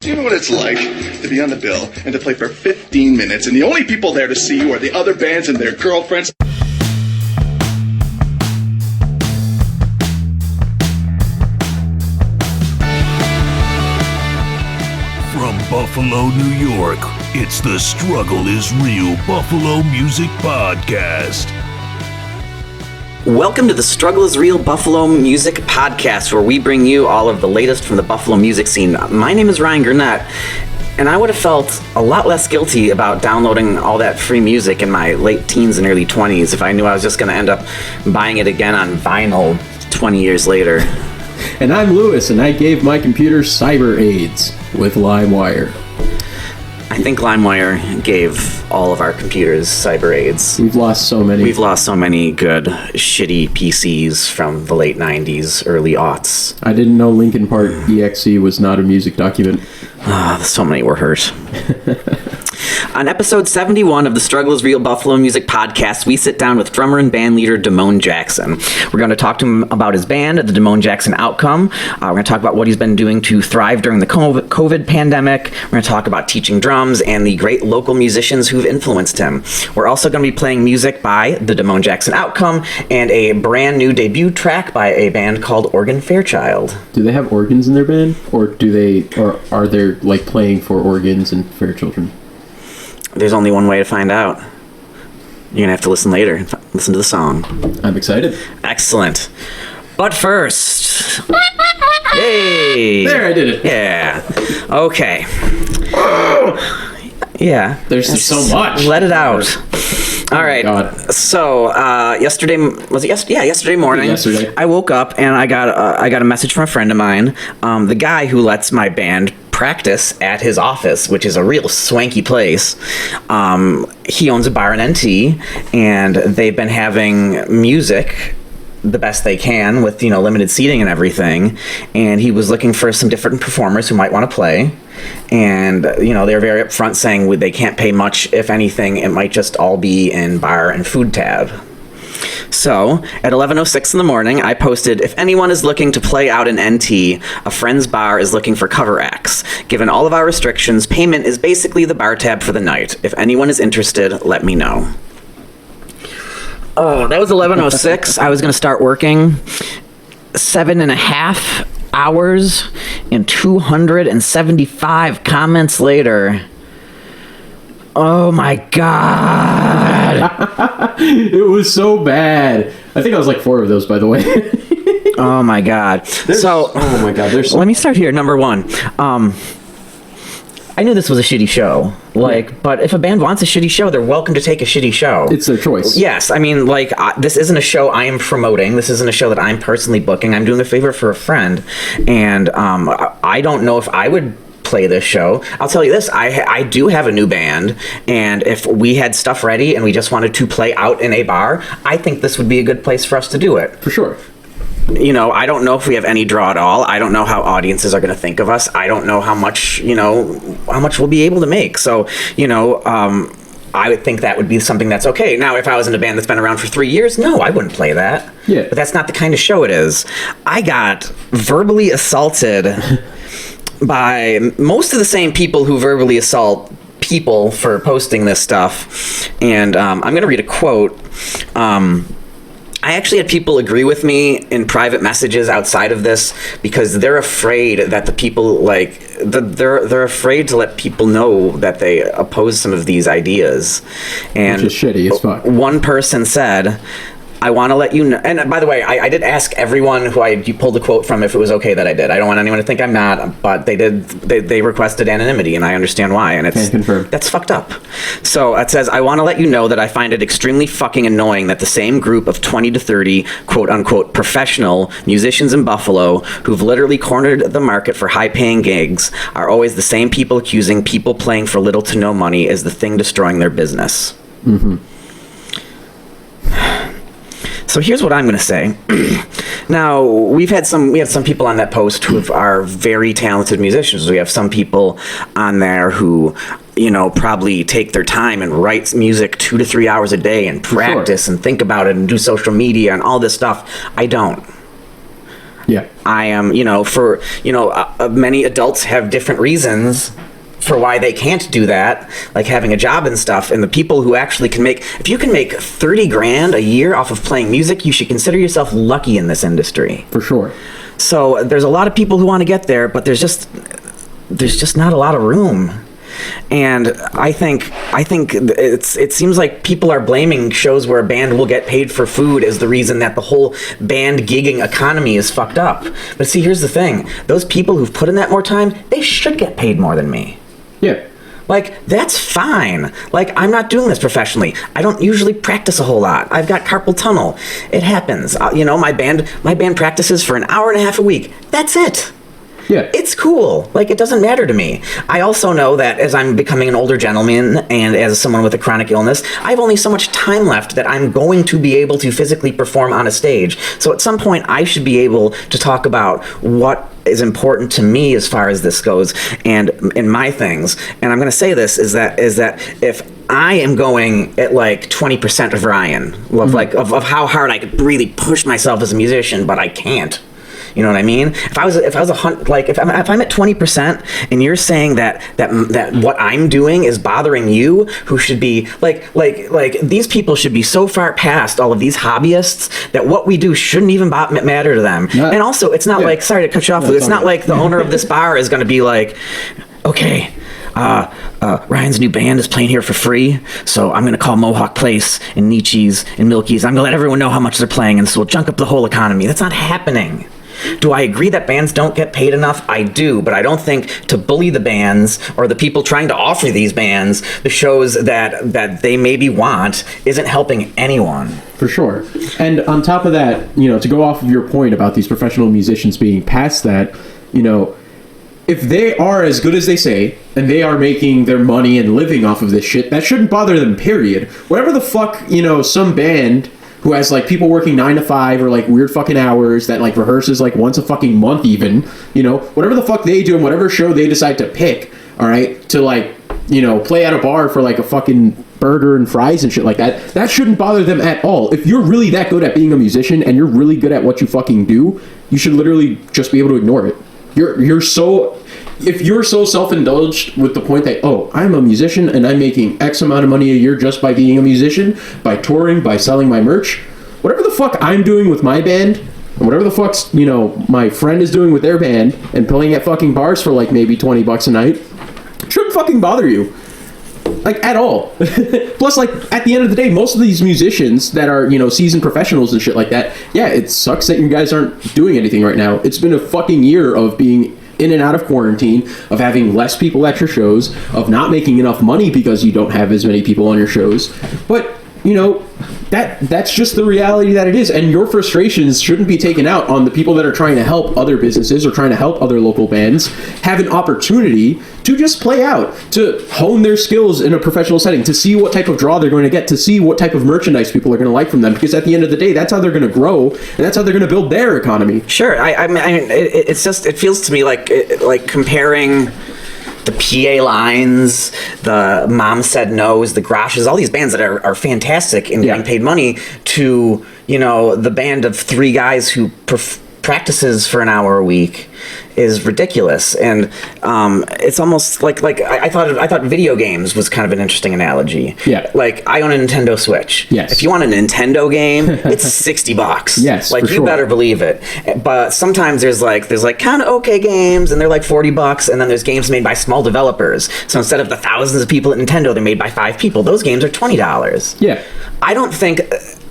Do you know what it's like to be on the bill and to play for 15 minutes and the only people there to see you are the other bands and their girlfriends? From Buffalo, New York, it's the Struggle is Real Buffalo Music Podcast. Welcome to the Struggle is Real Buffalo Music Podcast, where we bring you all of the latest from the Buffalo music scene. My name is Ryan Gurnett, and I would have felt a lot less guilty about downloading all that free music in my late teens and early 20s if I knew I was just going to end up buying it again on vinyl 20 years later. And I'm Lewis, and I gave my computer cyber AIDS with LimeWire. I think LimeWire gave all of our computers cyber AIDS. We've lost so many. We've lost so many good, shitty PCs from the late 90s, early aughts. I didn't know Linkin Park EXE was not a music document. So many were hurt. On episode 71 of the Struggle is Real Buffalo Music Podcast, we sit down with drummer and band leader Damone Jackson. We're going to talk to him about his band, the Damone Jackson Outcome. We're going to talk about what he's been doing to thrive during the COVID pandemic. We're going to talk about teaching drums and the great local musicians who've influenced him. We're also going to be playing music by the Damone Jackson Outcome and a brand new debut track by a band called Organ Fairchild. Do they have organs in their band? Or are they like playing for organs and fair children? There's only one way to find out. You're going to have to listen later and listen to the song. I'm excited. Excellent. But first... Hey! There, I did it. Yeah. Okay. Yeah. There's just so much. Let it out. All right. God. So, yesterday morning, Yesterday. I woke up and I got a message from a friend of mine, the guy who lets my band practice at his office, which is a real swanky place. He owns a bar in NT, and they've been having music the best they can with, limited seating and everything. And he was looking for some different performers who might want to play. And, they're very upfront saying they can't pay much, if anything. It might just all be in bar and food tab. So, at 11:06 in the morning, I posted, if anyone is looking to play out in NT, a friend's bar is looking for cover acts. Given all of our restrictions, payment is basically the bar tab for the night. If anyone is interested, let me know. Oh, that was 11:06. I was going to start working 7.5 hours, and 275 comments later. Oh my God. It was so bad. I think I was like 4 of those, by the way. Oh my God. Oh my God. Let me start here. Number one. I knew this was a shitty show. But if a band wants a shitty show, they're welcome to take a shitty show. It's their choice. Yes. I mean, this isn't a show I am promoting. This isn't a show that I'm personally booking. I'm doing a favor for a friend. And I don't know if I would play this show. I'll tell you this, I do have a new band, and if we had stuff ready and we just wanted to play out in a bar, I think this would be a good place for us to do it. For sure. I don't know if we have any draw at all. I don't know how audiences are going to think of us. I don't know how much we'll be able to make. So, I would think that would be something that's okay. Now, if I was in a band that's been around for 3 years, no, I wouldn't play that. Yeah. But that's not the kind of show it is. I got verbally assaulted by most of the same people who verbally assault people for posting this stuff. And I'm going to read a quote. I actually had people agree with me in private messages outside of this because they're afraid that the people they're afraid to let people know that they oppose some of these ideas. And which is shitty as fuck. One person said, I want to let you know, and by the way, I did ask everyone who you pulled the quote from if it was okay that I did. I don't want anyone to think I'm not, but they requested anonymity, and I understand why, and that's fucked up. So it says, I want to let you know that I find it extremely fucking annoying that the same group of 20 to 30 quote-unquote professional musicians in Buffalo who've literally cornered the market for high-paying gigs are always the same people accusing people playing for little to no money as the thing destroying their business. Mm-hmm. So here's what I'm going to say. Now, we have some people on that post who are very talented musicians. We have some people on there who, probably take their time and write music 2 to 3 hours a day and practice and think about it and do social media and all this stuff. I don't. Yeah. I am, many adults have different reasons for why they can't do that, like having a job and stuff. And the people who actually can if you can make 30 grand a year off of playing music, you should consider yourself lucky in this industry. For sure. So there's a lot of people who want to get there, but there's just not a lot of room. And I think it seems like people are blaming shows where a band will get paid for food as the reason that the whole band gigging economy is fucked up. But see, here's the thing. Those people who've put in that more time, they should get paid more than me. Yeah. Like, that's fine. Like, I'm not doing this professionally. I don't usually practice a whole lot. I've got carpal tunnel. It happens. My band practices for an hour and a half a week. That's it. Yeah. It's cool. Like, it doesn't matter to me. I also know that as I'm becoming an older gentleman and as someone with a chronic illness, I have only so much time left that I'm going to be able to physically perform on a stage. So at some point, I should be able to talk about what is important to me as far as this goes and in my things. And I'm going to say this is that if I am going at like 20% of Ryan, of how hard I could really push myself as a musician, but I can't. You know what I mean? If I'm at 20% and you're saying that what I'm doing is bothering you, who should be like these people should be so far past all of these hobbyists that what we do shouldn't even matter to them. Yeah. And also, it's not like, sorry to cut you off, it's not like the owner of this bar is going to be like, okay, Ryan's new band is playing here for free, so I'm going to call Mohawk Place and Nietzsche's and Milky's. I'm going to let everyone know how much they're playing, and so we'll junk up the whole economy. That's not happening. Do I agree that bands don't get paid enough? I do, but I don't think to bully the bands or the people trying to offer these bands the shows that they maybe want isn't helping anyone. For sure. And on top of that, to go off of your point about these professional musicians being past that, if they are as good as they say, and they are making their money and living off of this shit, that shouldn't bother them, period. Whatever the fuck, some band who has like people working 9 to 5 or like weird fucking hours that like rehearses like once a fucking month even, whatever the fuck they do and whatever show they decide to pick, all right, to like, play at a bar for like a fucking burger and fries and shit like that shouldn't bother them at all. If you're really that good at being a musician and you're really good at what you fucking do, you should literally just be able to ignore it. If you're so self-indulged with the point that, oh, I'm a musician and I'm making X amount of money a year just by being a musician, by touring, by selling my merch, whatever the fuck I'm doing with my band, and whatever the fuck's, my friend is doing with their band, and playing at fucking bars for like maybe $20 a night, shouldn't fucking bother you. Like, at all. Plus, like, at the end of the day, most of these musicians that are, seasoned professionals and shit like that, yeah, it sucks that you guys aren't doing anything right now. It's been a fucking year of being in and out of quarantine, of having less people at your shows, of not making enough money because you don't have as many people on your shows. But, that's just the reality that it is. And your frustrations shouldn't be taken out on the people that are trying to help other businesses or trying to help other local bands have an opportunity to just play out, to hone their skills in a professional setting, to see what type of draw they're going to get, to see what type of merchandise people are going to like from them. Because at the end of the day, that's how they're going to grow, and that's how they're going to build their economy. Sure. I mean, it's just, it feels to me like comparing the PA Lines, the Mom Said No's, the Grashes, all these bands that are fantastic in getting paid money to, the band of 3 guys who practices for an hour a week is ridiculous. And it's almost like I thought video games was kind of an interesting analogy. Yeah. Like, I own a Nintendo Switch. Yes. If you want a Nintendo game, it's $60. Yes. Like, for you sure. better believe it. But sometimes there's kind of okay games and they're like $40, and then there's games made by small developers. So instead of the thousands of people at Nintendo, they're made by 5 people. Those games are $20. Yeah. I don't think,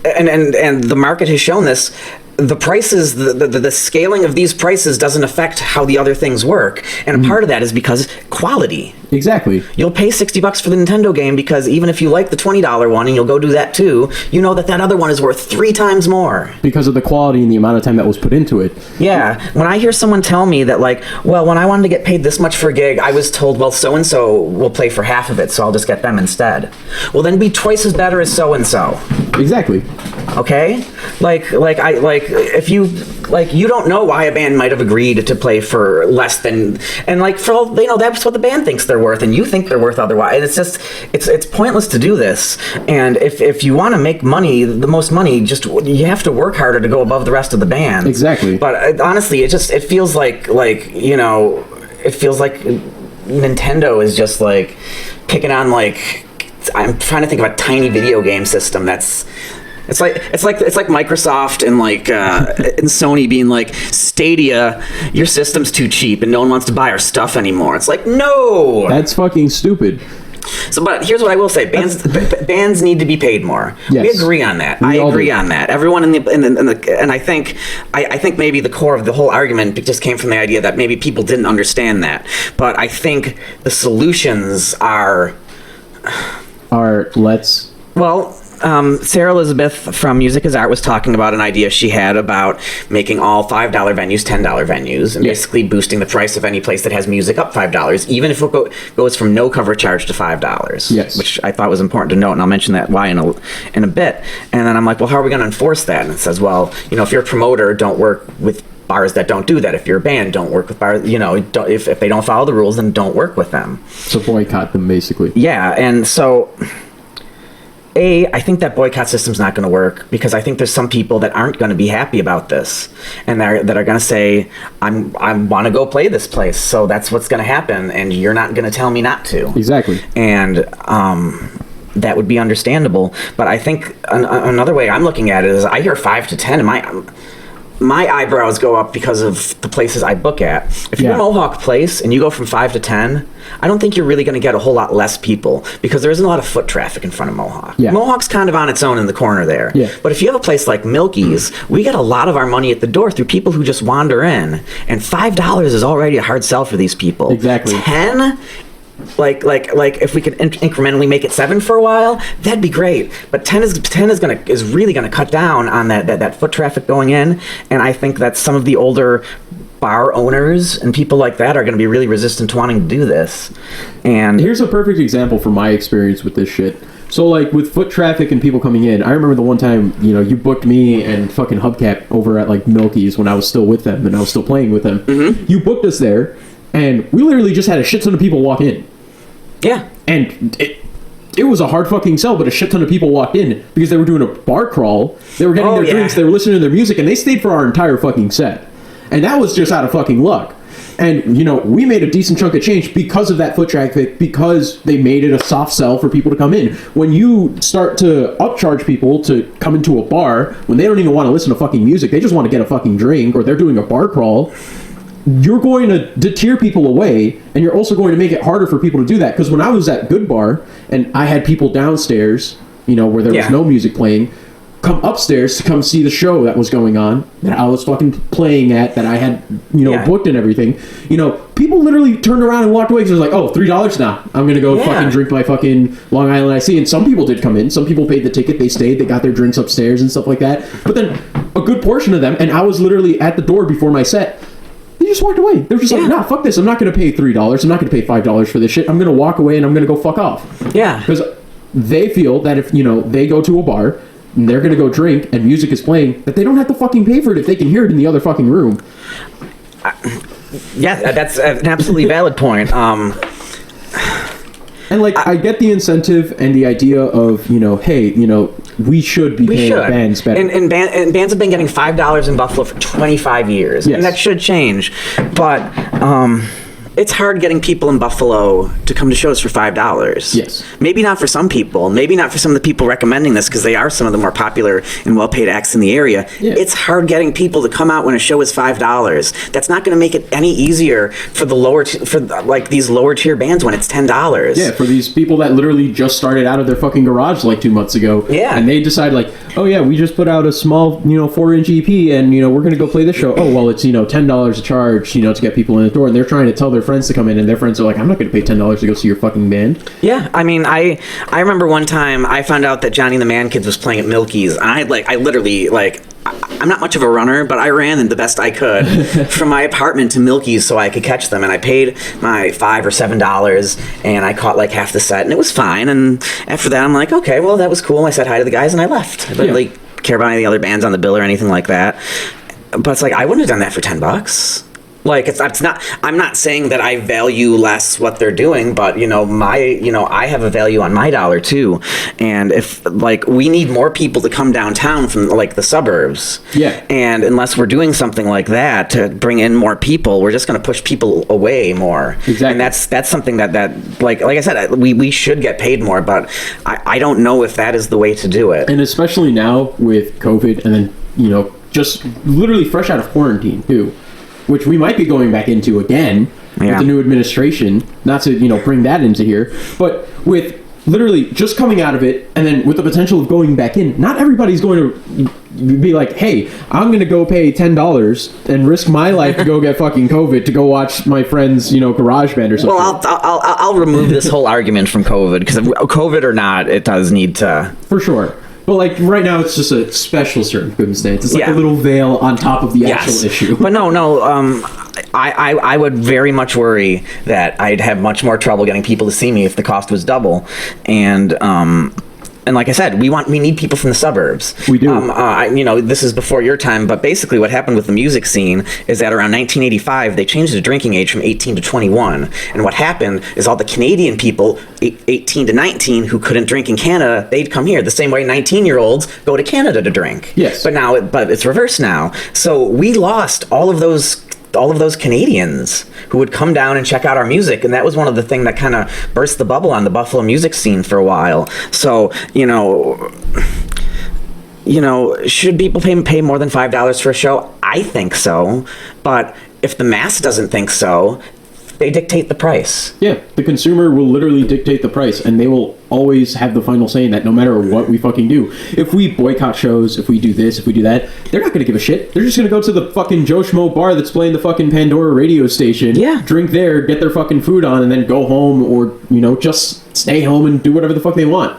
and the market has shown this, the prices, the scaling of these prices doesn't affect how the other things work. And a part of that is because quality. Exactly. You'll pay $60 for the Nintendo game because even if you like the $20 one and you'll go do that too, you know that other one is worth 3 times more. Because of the quality and the amount of time that was put into it. Yeah. When I hear someone tell me that, like, well, when I wanted to get paid this much for a gig, I was told, well, so-and-so will play for half of it, so I'll just get them instead. Well, then be twice as better as so-and-so. Exactly. Okay, if you you don't know why a band might have agreed to play for less than, and for all they know, that's what the band thinks they're worth, and you think they're worth otherwise. And it's just it's pointless to do this. And if you want to make money, the most money, you have to work harder to go above the rest of the band. Exactly. But honestly, it feels like it feels like Nintendo is just picking on I'm trying to think of a tiny video game system that's. It's like Microsoft and and Sony being Stadia, your system's too cheap and no one wants to buy our stuff anymore. It's no. That's fucking stupid. So, but here's what I will say: bands need to be paid more. Yes. We agree on that. I agree on that. Everyone and I think maybe the core of the whole argument just came from the idea that maybe people didn't understand that. But I think the solutions are let's. Well, Sarah Elizabeth from Music is Art was talking about an idea she had about making all $5 venues $10 venues and basically boosting the price of any place that has music up $5, even if it goes from no cover charge to $5. Yes. Which I thought was important to note, and I'll mention that why in a bit. And then I'm like, well, how are we going to enforce that? And it says, well, if you're a promoter, don't work with bars that don't do that. If you're a band, don't work with bars. If they don't follow the rules, then don't work with them. So boycott them, basically. Yeah, and so. I think that boycott system's not going to work because I think there's some people that aren't going to be happy about this, and that are going to say, I want to go play this place, so that's what's going to happen, and you're not going to tell me not to. Exactly. And that would be understandable. But I think another way I'm looking at it is I hear 5 to 10, and my eyebrows go up because of the places I book at. If you're Mohawk Place and you go from 5 to 10, I don't think you're really going to get a whole lot less people because there isn't a lot of foot traffic in front of Mohawk. Yeah. Mohawk's kind of on its own in the corner there. Yeah. But if you have a place like Milky's, we get a lot of our money at the door through people who just wander in. And $5 is already a hard sell for these people. Exactly. 10... if we could incrementally make it 7 for a while, that'd be great. But 10 is really gonna cut down on that foot traffic going in, and I think that some of the older bar owners and people like that are gonna be really resistant to wanting to do this. And here's a perfect example from my experience with this shit. So with foot traffic and people coming in, I remember the one time you booked me and fucking Hubcap over at Milky's when I was still with them and I was still playing with them. Mm-hmm. You booked us there. And we literally just had a shit ton of people walk in. Yeah. And it was a hard fucking sell, but a shit ton of people walked in because they were doing a bar crawl. They were getting their drinks, they were listening to their music, and they stayed for our entire fucking set. And that was just out of fucking luck. And, we made a decent chunk of change because of that foot traffic, because they made it a soft sell for people to come in. When you start to upcharge people to come into a bar, when they don't even want to listen to fucking music, they just want to get a fucking drink, or they're doing a bar crawl, you're going to deter people away, and you're also going to make it harder for people to do that. Because when I was at Good Bar, and I had people downstairs, where there was no music playing, come upstairs to come see the show that was going on, that I was fucking playing at, that I had, booked and everything, people literally turned around and walked away because it was like, oh, $3 now. I'm going to go fucking drink my fucking Long Island Iced Tea. And some people did come in. Some people paid the ticket. They stayed. They got their drinks upstairs and stuff like that. But then a good portion of them, and I was literally at the door before my set, they just walked away. They were just like, nah, fuck this. I'm not going to pay $3. I'm not going to pay $5 for this shit. I'm going to walk away and I'm going to go fuck off. Yeah. Because they feel that if, they go to a bar and they're going to go drink and music is playing, that they don't have to fucking pay for it if they can hear it in the other fucking room. Yeah, that's an absolutely valid point. And I get the incentive and the idea of, hey, we should be paying bands better. And bands have been getting $5 in Buffalo for 25 years. Yes. And that should change. But it's hard getting people in Buffalo to come to shows for $5. Yes. Maybe not for some people. Maybe not for some of the people recommending this, because they are some of the more popular and well-paid acts in the area. Yeah. It's hard getting people to come out when a show is $5. That's not going to make it any easier for the these lower tier bands when it's $10. Yeah, for these people that literally just started out of their fucking garage 2 months ago. Yeah. And they decide oh yeah, we just put out a small 4-inch EP and we're going to go play this show. Oh well, it's $10 a charge to get people in the door, and they're trying to tell their friends to come in, and their friends are like, I'm not going to pay $10 to go see your fucking band. Yeah, I mean, I remember one time I found out that Johnny and the Man Kids was playing at Milky's, and I literally I'm not much of a runner, but I ran the best I could from my apartment to Milky's so I could catch them. And I paid my $5 or $7, and I caught like half the set, and it was fine. And after that, I'm like, okay, well, that was cool. I said hi to the guys, and I left. I didn't really care about any of the other bands on the bill or anything like that. But it's like, I wouldn't have done that for $10. Like, it's not, I'm not saying that I value less what they're doing, but, I have a value on my dollar too. And if, like, we need more people to come downtown from, like, the suburbs. Yeah. And unless we're doing something like that to bring in more people, we're just going to push people away more. Exactly. And that's something that like I said, we should get paid more, but I don't know if that is the way to do it. And especially now with COVID and then, just literally fresh out of quarantine too, which we might be going back into again with the new administration, not to, bring that into here, but with literally just coming out of it and then with the potential of going back in, not everybody's going to be like, hey, I'm going to go pay $10 and risk my life to go get fucking COVID to go watch my friend's, garage band or something. Well, I'll remove this whole argument from COVID, because COVID or not, it does need to... For sure. But, like, right now, it's just a special circumstance. It's like a little veil on top of the actual issue. But no, I would very much worry that I'd have much more trouble getting people to see me if the cost was double. And like I said, we need people from the suburbs. We do. This is before your time, but basically what happened with the music scene is that around 1985, they changed the drinking age from 18 to 21. And what happened is all the Canadian people, 18 to 19, who couldn't drink in Canada, they'd come here. The same way 19-year-olds go to Canada to drink. Yes. But it's reversed now. So we lost all of those Canadians who would come down and check out our music, and that was one of the things that kind of burst the bubble on the Buffalo music scene for a while. So, should people pay more than $5 for a show? I think so, but if the mass doesn't think so, they dictate the price. Yeah, the consumer will literally dictate the price, and they will always have the final say in that no matter what we fucking do. If we boycott shows, if we do this, if we do that, they're not going to give a shit. They're just going to go to the fucking Joe Schmo bar that's playing the fucking Pandora radio station, drink there, get their fucking food on, and then go home or, just stay home and do whatever the fuck they want.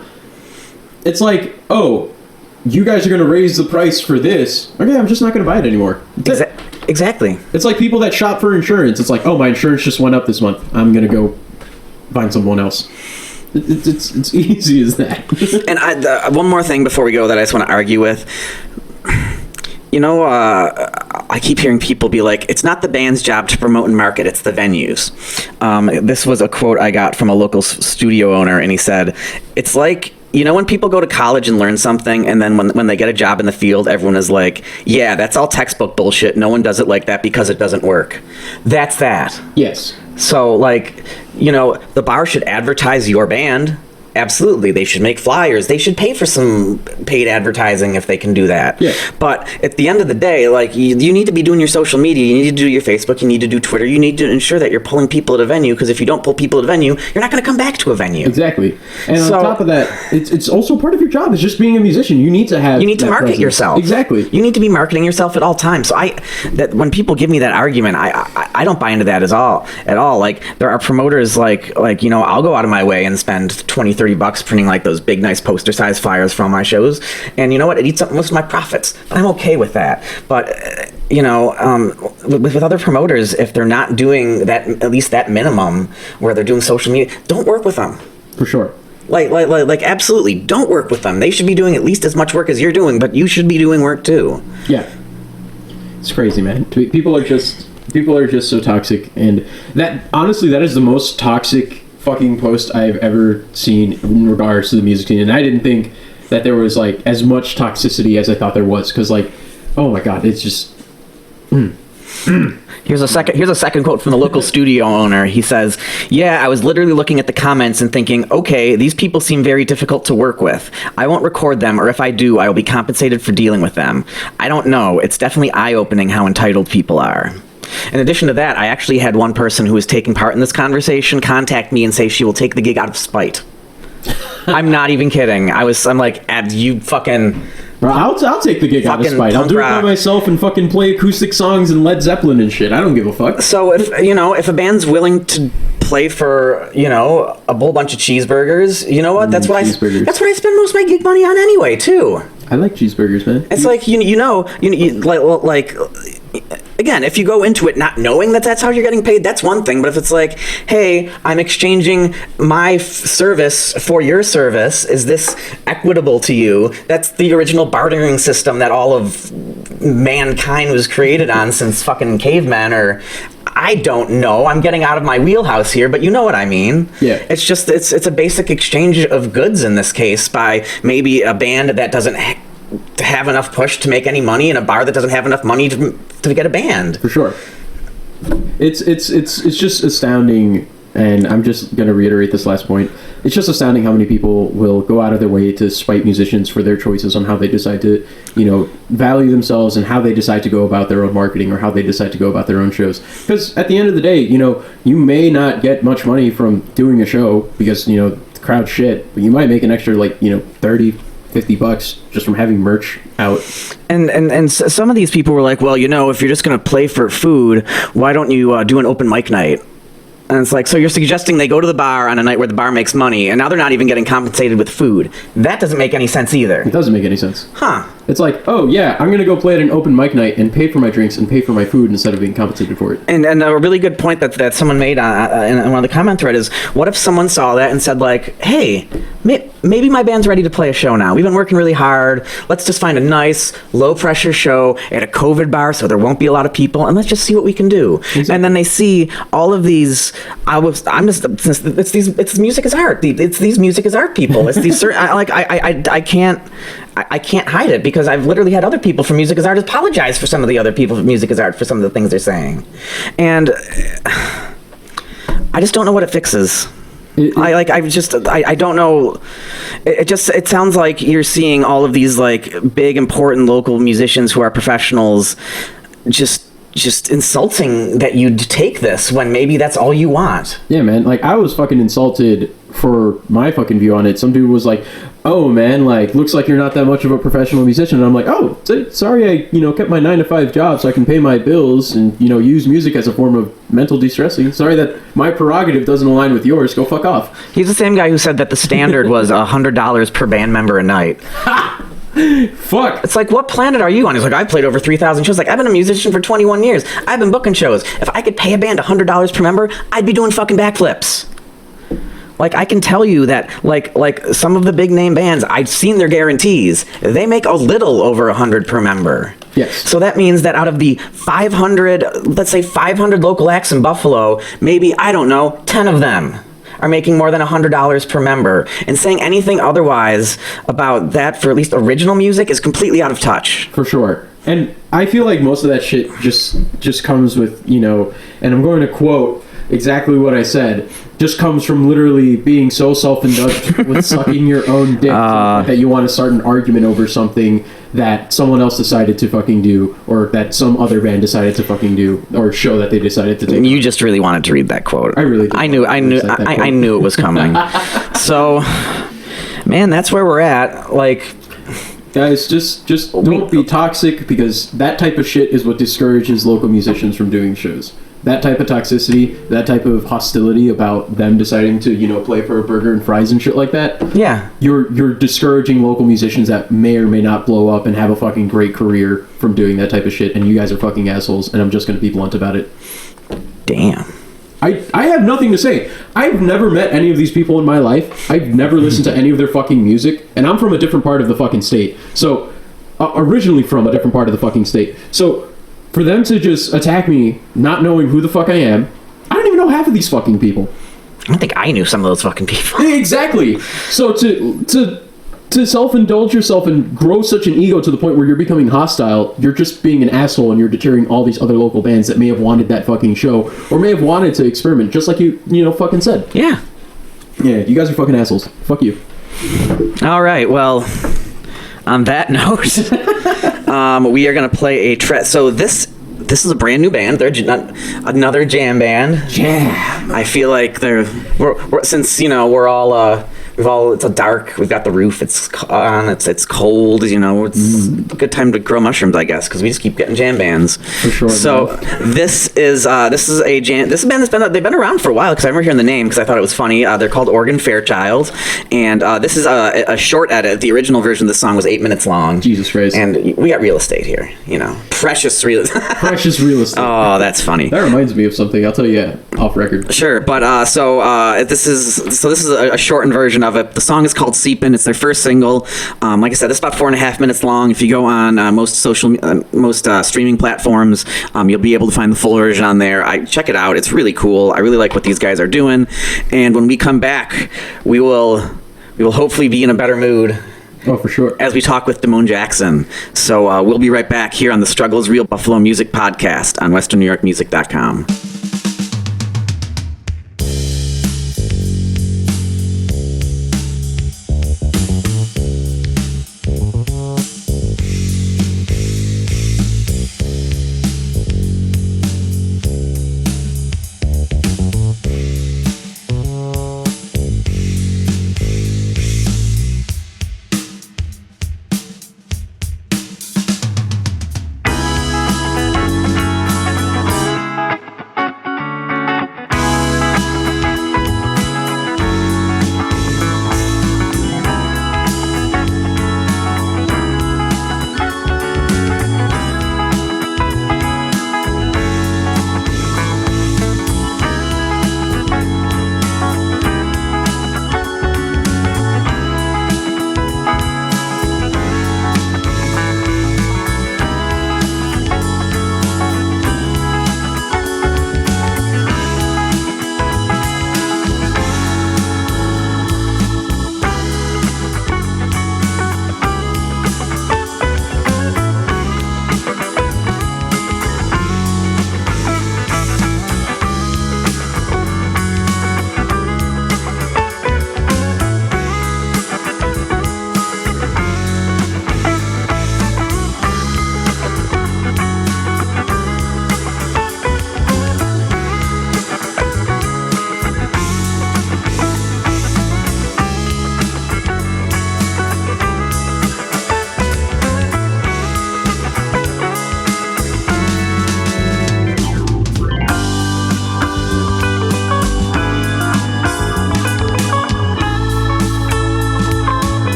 It's like, oh, you guys are going to raise the price for this. Okay, I'm just not going to buy it anymore. Exactly. It's like people that shop for insurance. It's like, oh, my insurance just went up this month. I'm going to go find someone else. It's easy as that. And one more thing before we go that I just want to argue with. I keep hearing people be like, it's not the band's job to promote and market, it's the venues. This was a quote I got from a local studio owner, and he said, it's like, when people go to college and learn something, and then when they get a job in the field, everyone is like, yeah, that's all textbook bullshit. No one does it like that because it doesn't work. That's that. Yes. So, the bar should advertise your band. Absolutely. They should make flyers. They should pay for some paid advertising if they can do that. Yeah. But at the end of the day, you need to be doing your social media. You need to do your Facebook. You need to do Twitter. You need to ensure that you're pulling people at a venue, because if you don't pull people at a venue, you're not going to come back to a venue. Exactly. And on top of that, it's also part of your job is just being a musician. You need to market presence. yourself. Exactly. You need to be marketing yourself at all times. So that when people give me that argument, I don't buy into that at all. Like, there are promoters I'll go out of my way and spend $20-$30 printing those big nice poster size flyers for all my shows, and you know what, it eats up most of my profits, but I'm okay with that. But with other promoters, if they're not doing that, at least that minimum where they're doing social media, don't work with them. For sure. Like absolutely don't work with them. They should be doing at least as much work as you're doing, but you should be doing work too. Yeah, it's crazy, man. People are just so toxic, and that is the most toxic fucking post I've ever seen in regards to the music scene, and I didn't think that there was as much toxicity as I thought there was, because oh my god, it's just Here's a second quote from the local studio owner. He says, yeah, I was literally looking at the comments and thinking, okay, these people seem very difficult to work with. I won't record them, or if I do, I will be compensated for dealing with them. I don't know. It's definitely eye-opening how entitled people are. In addition to that, I actually had one person who was taking part in this conversation contact me and say she will take the gig out of spite. I'm not even kidding. I'm like, you fucking... Bro, I'll take the gig out of spite. I'll do it by myself and fucking play acoustic songs and Led Zeppelin and shit. I don't give a fuck. So if a band's willing to play for, a whole bunch of cheeseburgers, you know what? That's what I spend most of my gig money on anyway, too. I like cheeseburgers, man. It's like like again, if you go into it not knowing that that's how you're getting paid, that's one thing. But if it's like, hey, I'm exchanging my service for your service, is this equitable to you? That's the original bartering system that all of mankind was created on since fucking cavemen. Or I don't know. I'm getting out of my wheelhouse here, but you know what I mean. Yeah. It's just it's a basic exchange of goods in this case by maybe a band that doesn't have enough push to make any money and a bar that doesn't have enough money to get a band. For sure. It's just astounding, and I'm just going to reiterate this last point. It's just astounding how many people will go out of their way to spite musicians for their choices on how they decide to, value themselves and how they decide to go about their own marketing or how they decide to go about their own shows. Because at the end of the day, you may not get much money from doing a show because, the crowd's shit, but you might make an extra, $30-$50 just from having merch out. And some of these people were like, well, if you're just going to play for food, why don't you do an open mic night? And it's like, so you're suggesting they go to the bar on a night where the bar makes money, and now they're not even getting compensated with food. That doesn't make any sense either. It doesn't make any sense. Huh. It's like, oh yeah, I'm going to go play at an open mic night and pay for my drinks and pay for my food instead of being compensated for it. And a really good point that someone made in one of the comment thread is, what if someone saw that and said like, hey, maybe my band's ready to play a show now. We've been working really hard. Let's just find a nice, low-pressure show at a COVID bar so there won't be a lot of people, and let's just see what we can do. Exactly. And then they see all of these. It's music is art. It's these music is art people. It's these certain. I can't hide it because I've literally had other people from Music is Art apologize for some of the other people from Music is Art for some of the things they're saying, and I just don't know what it fixes. I don't know. It sounds like you're seeing all of these like big important local musicians who are professionals just insulting that you'd take this when maybe that's all you want. Yeah, man. Like, I was fucking insulted for my fucking view on it. Some dude was like, oh, man, like, looks like you're not that much of a professional musician. And I'm like, oh, sorry I, kept my 9-to-5 job so I can pay my bills and, use music as a form of mental de-stressing. Sorry that my prerogative doesn't align with yours. Go fuck off. He's the same guy who said that the standard was $100 per band member a night. Ha! Fuck. It's like, what planet are you on? He's like, I've played over 3,000 shows. Like, I've been a musician for 21 years. I've been booking shows. If I could pay a band $100 per member, I'd be doing fucking backflips. Like, I can tell you that, like some of the big name bands, I've seen their guarantees. They make a little over $100 per member. Yes. So that means that out of the 500, let's say 500 local acts in Buffalo, maybe, I don't know, 10 of them are making more than $100 per member. And saying anything otherwise about that for at least original music is completely out of touch. For sure. And I feel like most of that shit just comes with, and I'm going to quote exactly what I said, just comes from literally being so self-indulgent with sucking your own dick that you want to start an argument over something that someone else decided to fucking do, or that some other band decided to fucking do, or show that they decided to take. You just really wanted to read that quote. I really did. I knew it was coming. So, man, that's where we're at. Like, guys, just don't be toxic, because that type of shit is what discourages local musicians from doing shows. That type of toxicity, that type of hostility about them deciding to, play for a burger and fries and shit like that. Yeah. You're discouraging local musicians that may or may not blow up and have a fucking great career from doing that type of shit, and you guys are fucking assholes, and I'm just gonna be blunt about it. Damn. I have nothing to say. I've never met any of these people in my life. I've never listened to any of their fucking music, and I'm from a different part of the fucking state. So, originally from a different part of the fucking state. So, for them to just attack me, not knowing who the fuck I am, I don't even know half of these fucking people. I don't think I knew some of those fucking people. Exactly. So to self-indulge yourself and grow such an ego to the point where you're becoming hostile, you're just being an asshole, and you're deterring all these other local bands that may have wanted that fucking show, or may have wanted to experiment, just like you fucking said. Yeah. Yeah, you guys are fucking assholes. Fuck you. All right, well, on that note, we are going to play a track. So this is a brand new band. They're another jam band. Jam. I feel like we're since we're all It's a dark. We've got the roof. It's on. It's cold. You know, it's a good time to grow mushrooms, I guess, because we just keep getting jam bands. For sure. So this is a jam. This band they've been around for a while because I remember hearing the name because I thought it was funny. They're called Organ Fairchild, and this is a short edit. The original version of this song was 8 minutes long. Jesus Christ. And we got real estate here. You know, precious real. Precious real estate. Oh, that's funny. That reminds me of something. I'll tell you off record. Sure, but this is a shortened version of it. The song is called Seepin. It's their first single. Like I said, it's about 4.5 minutes long. If you go on most streaming platforms, you'll be able to find the full version on there. Check it out. It's really cool. I really like what these guys are doing. And when we come back, we will hopefully be in a better mood. Oh, for sure. As we talk with Damone Jackson. So we'll be right back here on the Struggle is Real Buffalo Music Podcast on westernnewyorkmusic.com.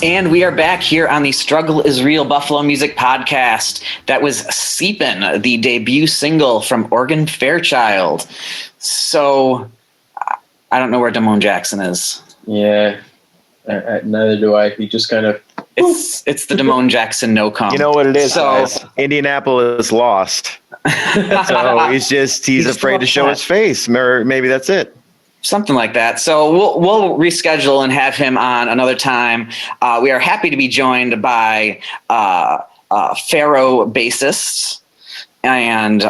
And we are back here on the Struggle is Real Buffalo Music Podcast. That was Seepin, the debut single from Organ Fairchild. So, I don't know where Damone Jackson is. Yeah, neither do I. He just kind of... It's the Damone Jackson no come. You know what it is, So, guys? Indianapolis lost. So he's afraid to show his face. Maybe that's it. something like that. So we'll reschedule and have him on another time. We are happy to be joined by Farrow bassists and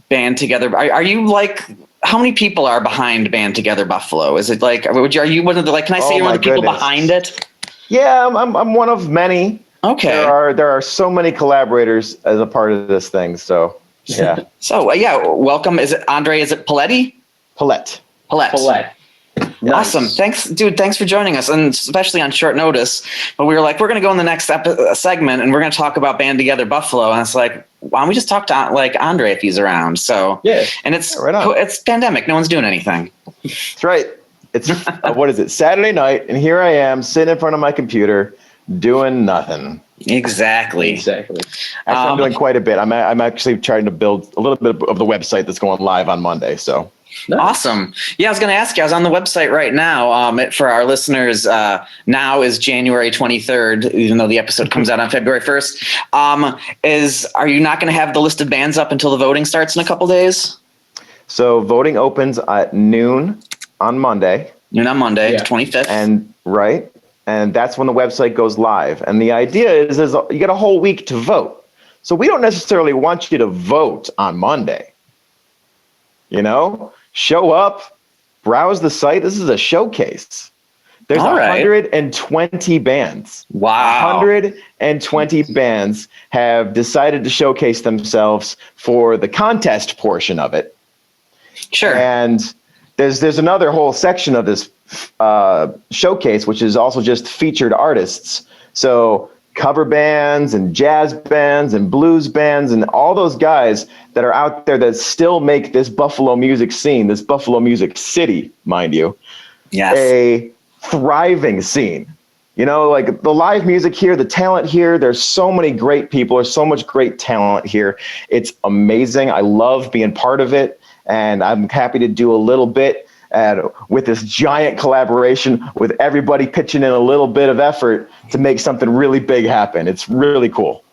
Band Together. Are you like? How many people are behind Band Together Buffalo? Is it like? Are you one of the like? Can I say you're one of the people behind it? Yeah, I'm one of many. Okay. There are so many collaborators as a part of this thing. So yeah. So welcome. Is it Andrè? Is it Pillette? Pilette. Awesome. Thanks, dude. Thanks for joining us, and especially on short notice. But we were like, we're going to go in the next segment, and we're going to talk about Band Together Buffalo. And it's like, why don't we just talk to like Andrè if he's around? So yeah, and it's pandemic. No one's doing anything. That's right. It's what is it? Saturday night, and here I am sitting in front of my computer doing nothing. Exactly. Actually, I'm doing quite a bit. I'm actually trying to build a little bit of the website that's going live on Monday. So. Nice. Awesome. Yeah, I was going to ask you. I was on the website right now. For our listeners, now is January 23rd, even though the episode comes out on February 1st. Are you not going to have the list of bands up until the voting starts in a couple days? So voting opens at noon on Monday. The 25th. And that's when the website goes live. And the idea is you get a whole week to vote. So we don't necessarily want you to vote on Monday. You know, show up, browse the site. This is a showcase. There's 120 bands. Wow. 120 bands have decided to showcase themselves for the contest portion of it. Sure. And there's another whole section of this showcase, which is also just featured artists. So cover bands and jazz bands and blues bands and all those guys that are out there that still make this Buffalo music scene, this Buffalo music city, mind you, a thriving scene. You know, like the live music here, the talent here, there's so many great people, there's so much great talent here. It's amazing. I love being part of it, and I'm happy to do a little bit with this giant collaboration with everybody pitching in a little bit of effort to make something really big happen. It's really cool.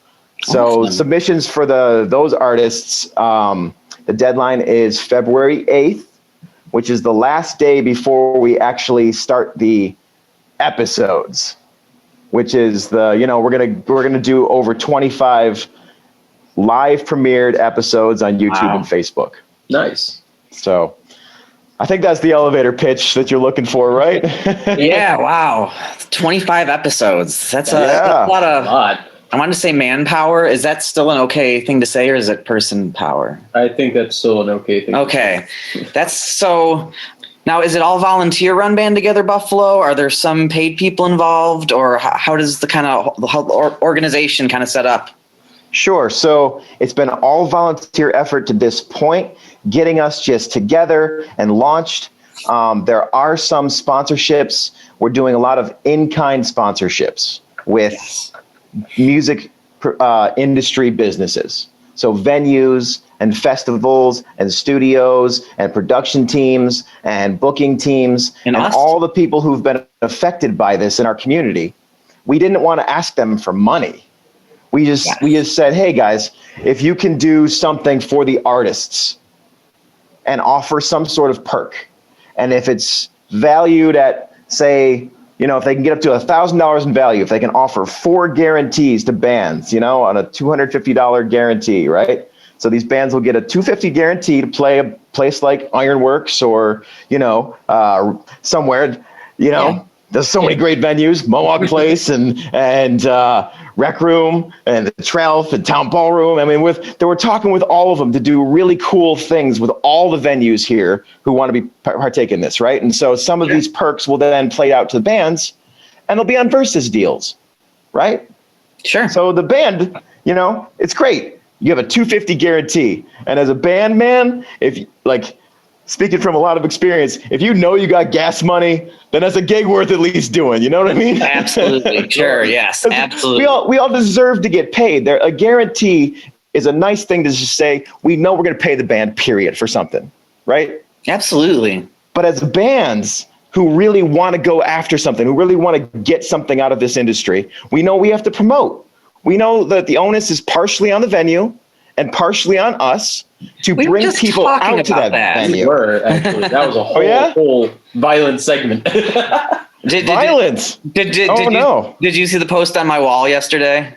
So submissions for those artists, the deadline is February 8th, which is the last day before we actually start the episodes, which is we're gonna do over 25 live premiered episodes on YouTube and Facebook. Nice. So I think that's the elevator pitch that you're looking for, right? Yeah, wow. 25 episodes. That's a lot of... I wanted to say manpower. Is that still an okay thing to say, or is it person power? I think that's still an okay thing. Okay. That's so... Now, is it all volunteer run Band Together Buffalo? Are there some paid people involved, or how does the organization kind of set up? Sure. So it's been all volunteer effort to this point, getting us just together and launched. There are some sponsorships. We're doing a lot of in-kind sponsorships with music industry businesses. So venues and festivals and studios and production teams and booking teams and all the people who've been affected by this in our community. We didn't want to ask them for money. We just said, hey guys, if you can do something for the artists and offer some sort of perk, and if it's valued at, say, if they can get up to $1,000 in value, if they can offer 4 guarantees to bands, on a $250 guarantee, right? So these bands will get a $250 guarantee to play a place like Ironworks or, somewhere, There's so many great venues, Mohawk Place and Rec Room and the Trelf and Town Ballroom. I mean, they were talking with all of them to do really cool things with all the venues here who want to be partake in this, right? And so some of these perks will then play out to the bands, and they'll be on versus deals, right? Sure. So the band, it's great. You have a $250 guarantee, and as a band, man, if speaking from a lot of experience, if you know you got gas money, then that's a gig worth at least doing. You know what I mean? Absolutely. Sure. Yes. Absolutely. We all deserve to get paid. A guarantee is a nice thing to just say, we know we're going to pay the band, period, for something, right? Absolutely. But as bands who really want to go after something, who really want to get something out of this industry, we know we have to promote. We know that the onus is partially on the venue and partially on us to bring people out to that venue. We were, actually. That was a whole violent segment. Violence. Did you see the post on my wall yesterday?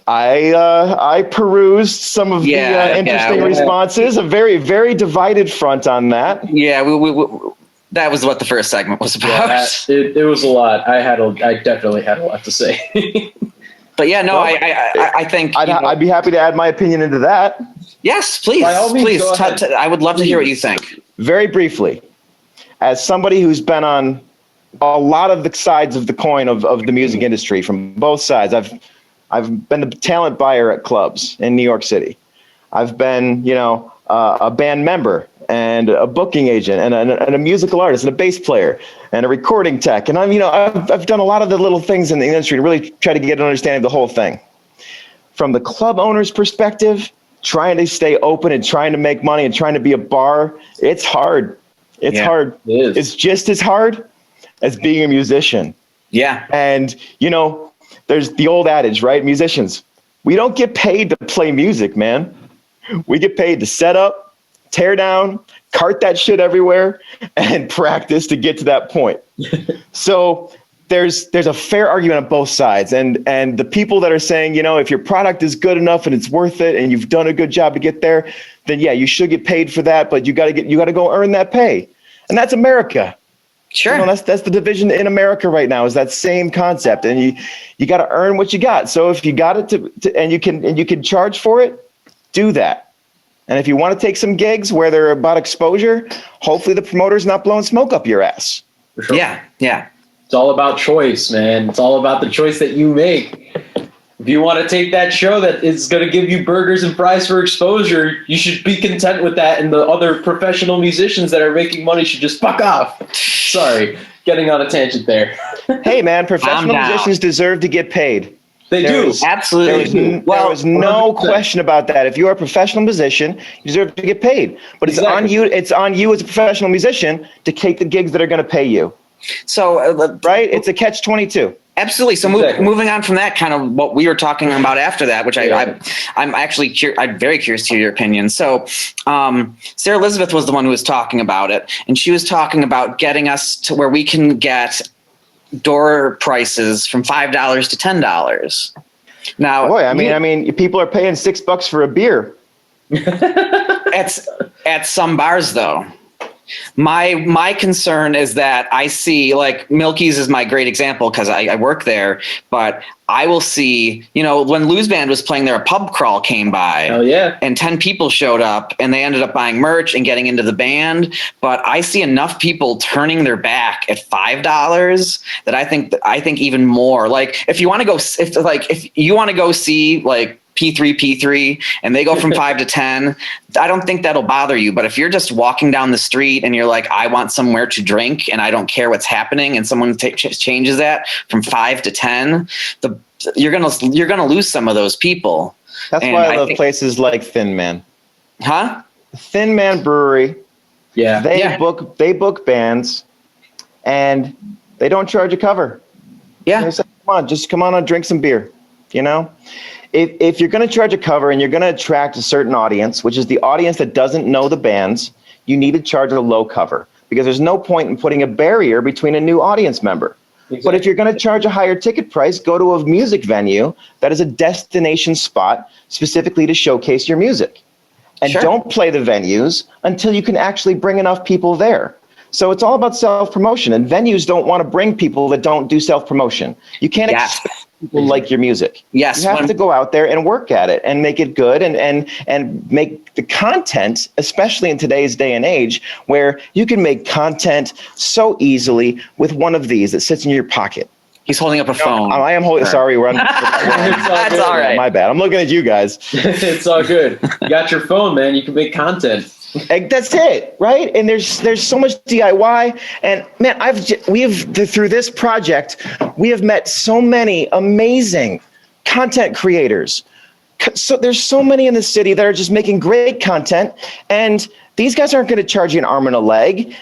I perused some of the interesting responses. A very, very divided front on that. Yeah, we that was what the first segment was about. Yeah, it was a lot. I definitely had a lot to say. But yeah, no, well, I think I'd be happy to add my opinion into that. Yes, please. By all means, please. I would love to hear what you think. Very briefly, as somebody who's been on a lot of the sides of the coin of the music industry from both sides, I've been the talent buyer at clubs in New York City. I've been, a band member and a booking agent and a musical artist and a bass player and a recording tech. And I've done a lot of the little things in the industry to really try to get an understanding of the whole thing. From the club owner's perspective, trying to stay open and trying to make money and trying to be a bar, it's hard. It's hard. It is. It's just as hard as being a musician. Yeah. And, there's the old adage, right? Musicians, we don't get paid to play music, man. We get paid to set up, tear down, cart that shit everywhere, and practice to get to that point. So there's a fair argument on both sides. And the people that are saying, if your product is good enough and it's worth it and you've done a good job to get there, then yeah, you should get paid for that, but you got to go earn that pay. And that's America. Sure. That's the division in America right now, is that same concept. And you got to earn what you got. So if you got it and you can charge for it, do that. And if you want to take some gigs where they're about exposure, hopefully the promoter's not blowing smoke up your ass. For sure. Yeah. It's all about choice, man. It's all about the choice that you make. If you want to take that show that is going to give you burgers and fries for exposure, you should be content with that, and the other professional musicians that are making money should just fuck off. Sorry, getting on a tangent there. Hey, man, professional musicians deserve to get paid. They do. Absolutely. There is no question about that. If you're a professional musician, you deserve to get paid. But it's on you. It's on you as a professional musician to take the gigs that are going to pay you. So, right? It's a catch-22. Absolutely. So moving on from that, kind of what we were talking about after that, which I'm actually I'm very curious to hear your opinion. So Sarah Elizabeth was the one who was talking about it, and she was talking about getting us to where we can get door prices from $5 to $10. Now, boy, I mean, people are paying $6 for a beer. At some bars, though. My concern is that I see, like, Milky's is my great example because I work there, but I will see, when Lou's Band was playing there, a pub crawl came by. Oh, yeah. And 10 people showed up and they ended up buying merch and getting into the band. But I see enough people turning their back at $5 that I think even more. Like, if you want to go, if you want to go see, like, P3 and they go from 5 to 10, I don't think that'll bother you. But if you're just walking down the street and you're like, I want somewhere to drink and I don't care what's happening, and someone changes that from 5 to 10, you're gonna lose some of those people. That's why I love places like Thin Man. Huh? Thin Man Brewery. Yeah. They book bands and they don't charge a cover. Yeah. They say, come on and drink some beer. If you're going to charge a cover and you're going to attract a certain audience, which is the audience that doesn't know the bands, you need to charge a low cover, because there's no point in putting a barrier between a new audience member. Exactly. But if you're going to charge a higher ticket price, go to a music venue that is a destination spot specifically to showcase your music. And don't play the venues until you can actually bring enough people there. So it's all about self-promotion, and venues don't want to bring people that don't do self-promotion. You can't expect people like your music. Yes. You have to go out there and work at it and make it good and make the content, especially in today's day and age, where you can make content so easily with one of these that sits in your pocket. He's holding up a phone. I am holding. Sorry, That's all right. My bad. I'm looking at you guys. It's all good. You got your phone, man. You can make content. Like, that's it, right? And there's so much DIY, and man, through this project, we have met so many amazing content creators. So there's so many in the city that are just making great content, and these guys aren't going to charge you an arm and a leg.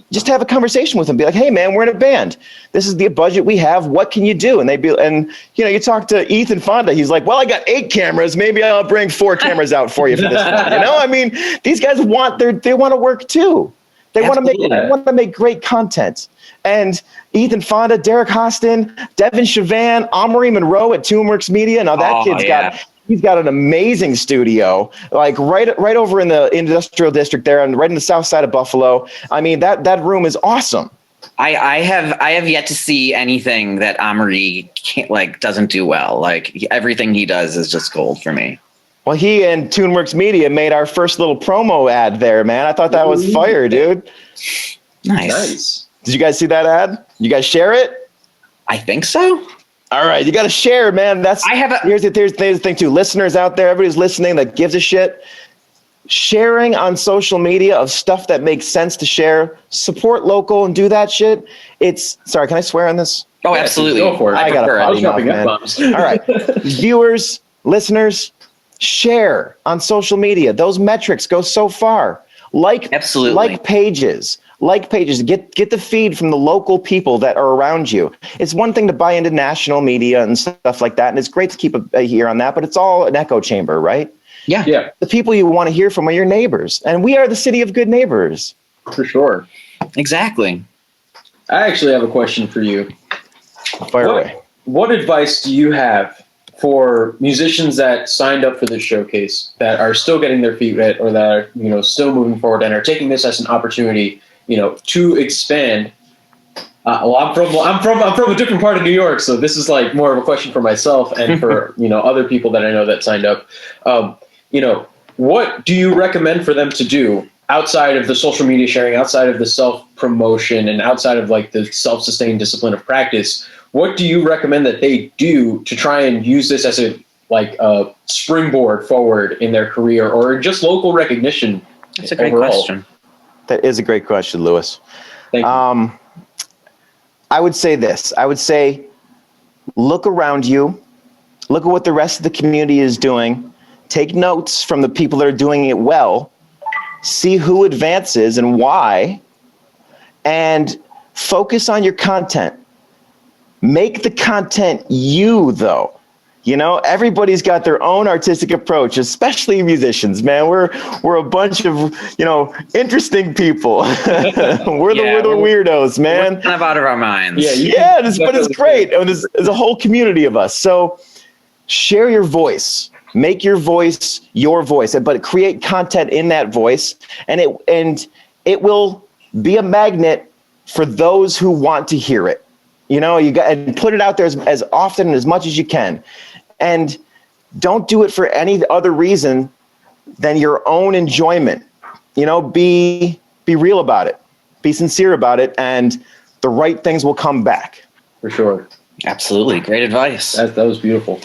Just have a conversation with them. Be like, hey man, we're in a band. This is the budget we have. What can you do? And you talk to Ethan Fonda. He's like, well, I got 8 cameras. Maybe I'll bring 4 cameras out for you for this one. I mean, these guys want to work too. They want to make great content. And Ethan Fonda, Derek Hostin, Devin Chavan, Amory Monroe at Toonworks Media. Now that he's got an amazing studio, like right over in the industrial district there, and right in the south side of Buffalo. I mean, that room is awesome. I have yet to see anything that Amory doesn't do well. Like, everything he does is just gold for me. Well, he and Toonworks Media made our first little promo ad there, man. I thought that was fire, dude. Nice. Did you guys see that ad? You guys share it? I think so. All right, you got to share, man. Here's the thing too. Listeners out there, everybody's listening that gives a shit. Sharing on social media of stuff that makes sense to share. Support local and do that shit. Sorry, can I swear on this? Oh, absolutely. Go for it. I got it. All right, viewers, listeners, share on social media. Those metrics go so far. Absolutely. Like pages. Get the feed from the local people that are around you. It's one thing to buy into national media and stuff like that, and it's great to keep a ear on that, but it's all an echo chamber, right? Yeah. The people you want to hear from are your neighbors, and we are the city of good neighbors. For sure. Exactly. I actually have a question for you. Fire away. What advice do you have for musicians that signed up for this showcase, that are still getting their feet wet, or that are, still moving forward and are taking this as an opportunity, to expand? I'm from a different part of New York, so this is like more of a question for myself and for other people that I know that signed up. What do you recommend for them to do outside of the social media sharing, outside of the self-promotion, and outside of like the self-sustained discipline of practice? What do you recommend that they do to try and use this as a springboard forward in their career, or just local recognition? That's a great question. That is a great question, Lewis. Thank you. I would say this. I would say, look around you. Look at what the rest of the community is doing. Take notes from the people that are doing it well. See who advances and why. And focus on your content. Make the content you, though. Everybody's got their own artistic approach, especially musicians, man. We're a bunch of, interesting people. we're the weirdos, man. We're kind of out of our minds. But it's great. And there's a whole community of us. So share your voice. Make your voice your voice, but create content in that voice, and it will be a magnet for those who want to hear it. You got and put it out there as often and as much as you can. And don't do it for any other reason than your own enjoyment. Be real about it. Be sincere about it, and the right things will come back. For sure. Absolutely. Great advice. That was beautiful.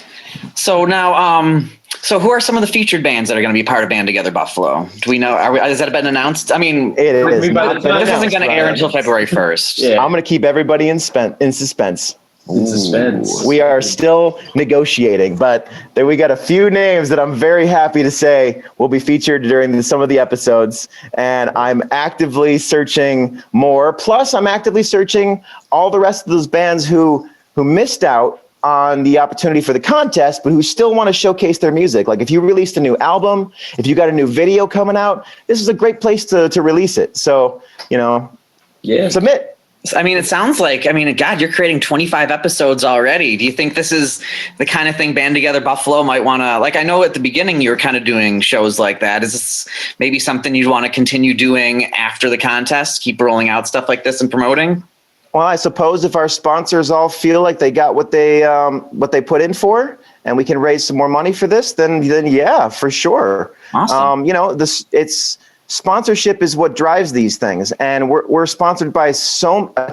So now, so who are some of the featured bands that are going to be part of Band Together Buffalo? Do we know? Has that been announced? I mean, it is. This isn't going to air until February 1st. Yeah. I'm going to keep everybody in suspense. Suspense. We are still negotiating, but then we got a few names that I'm very happy to say will be featured during some of the episodes, and I'm actively searching more. Plus, I'm actively searching all the rest of those bands who missed out on the opportunity for the contest, but who still want to showcase their music. Like if you released a new album, if you got a new video coming out, this is a great place to release it. So, submit. I mean, it sounds like, God, you're creating 25 episodes already. Do you think this is the kind of thing Band Together Buffalo might want to, I know at the beginning you were kind of doing shows like that. Is this maybe something you'd want to continue doing after the contest, keep rolling out stuff like this and promoting? Well, I suppose if our sponsors all feel like they got what they put in for, and we can raise some more money for this, then yeah, for sure. Awesome. It's sponsorship is what drives these things, and we're sponsored by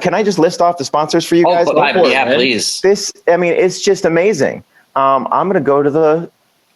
can I just list off the sponsors for you guys? Yeah, please. It's just amazing. I'm going to go to the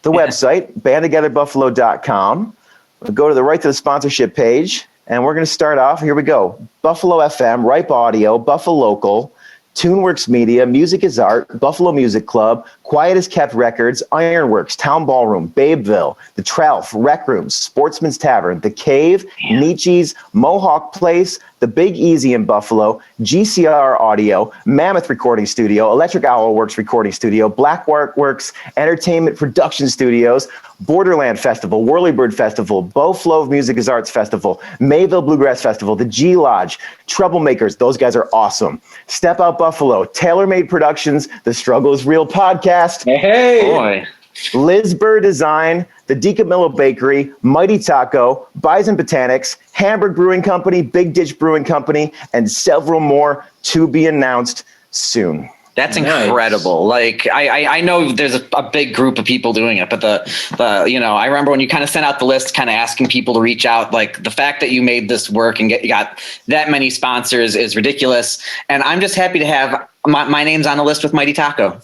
website, bandtogetherbuffalo.com. We'll go to the sponsorship page, and we're going to start off. Here we go. Buffalo FM, Ripe Audio, Buffalo Local, TuneWorks Media, Music is Art, Buffalo Music Club, Quiet as Kept Records, Ironworks, Town Ballroom, Babeville, The Trelf, Rec Rooms, Sportsman's Tavern, The Cave, Nietzsche's, Mohawk Place, The Big Easy in Buffalo, GCR Audio, Mammoth Recording Studio, Electric Owl Works Recording Studio, Black Works Entertainment Production Studios, Borderland Festival, Whirlybird Festival, Bowflow Music is Arts Festival, Mayville Bluegrass Festival, The G Lodge, Troublemakers, those guys are awesome. Step Out Buffalo, TaylorMade Productions, The Struggle is Real podcast. Hey, boy. Liz Burr Design, the DiCamillo Bakery, Mighty Taco, Bison Botanics, Hamburg Brewing Company, Big Ditch Brewing Company, and several more to be announced soon. That's incredible. Like I know there's a big group of people doing it, but the you know, I remember when you kind of sent out the list, kind of asking people to reach out. Like the fact that you made this work and got that many sponsors is ridiculous. And I'm just happy to have my name's on the list with Mighty Taco.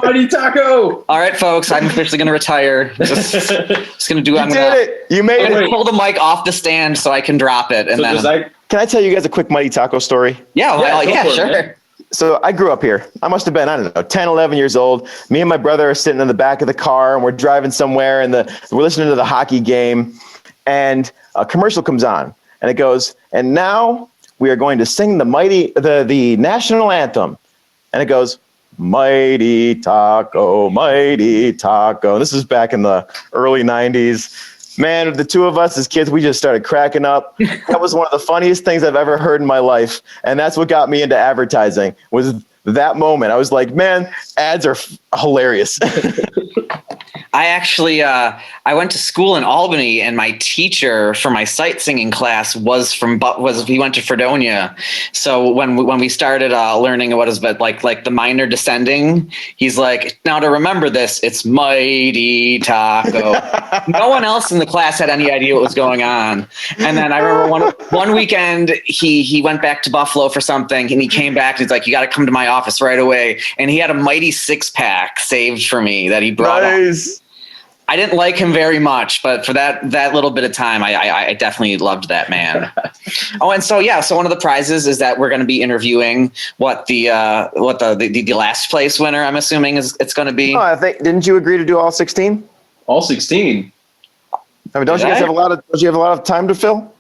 Mighty Taco. All right, folks, I'm officially going to retire. Just going to do. You did it. You made it. Pull the mic off the stand so I can drop it, and then. Can I tell you guys a quick Mighty Taco story? Yeah, sure. Man. So I grew up here. I must have been, I don't know, 10, 11 years old. Me and my brother are sitting in the back of the car, and we're driving somewhere, and we're listening to the hockey game, and a commercial comes on, and it goes, and now we are going to sing the national anthem. And it goes, Mighty Taco, Mighty Taco. This is back in the early 90s. Man, the two of us as kids, we just started cracking up. That was one of the funniest things I've ever heard in my life. And that's what got me into advertising, was that moment. I was like, man, ads are hilarious. I actually, I went to school in Albany, and my teacher for my sight singing class he went to Fredonia. So when we started learning what is like the minor descending, he's like, now to remember this, it's Mighty Taco. No one else in the class had any idea what was going on. And then I remember one weekend he went back to Buffalo for something, and he came back and he's like, you got to come to my office right away. And he had a Mighty 6-pack saved for me that he brought up. I didn't like him very much, but for that little bit of time, I definitely loved that man. Oh, and so one of the prizes is that we're going to be interviewing what the last place winner, I'm assuming, it's going to be. Oh, I think, didn't you agree to do all 16? All 16. I mean, don't you have a lot of time to fill?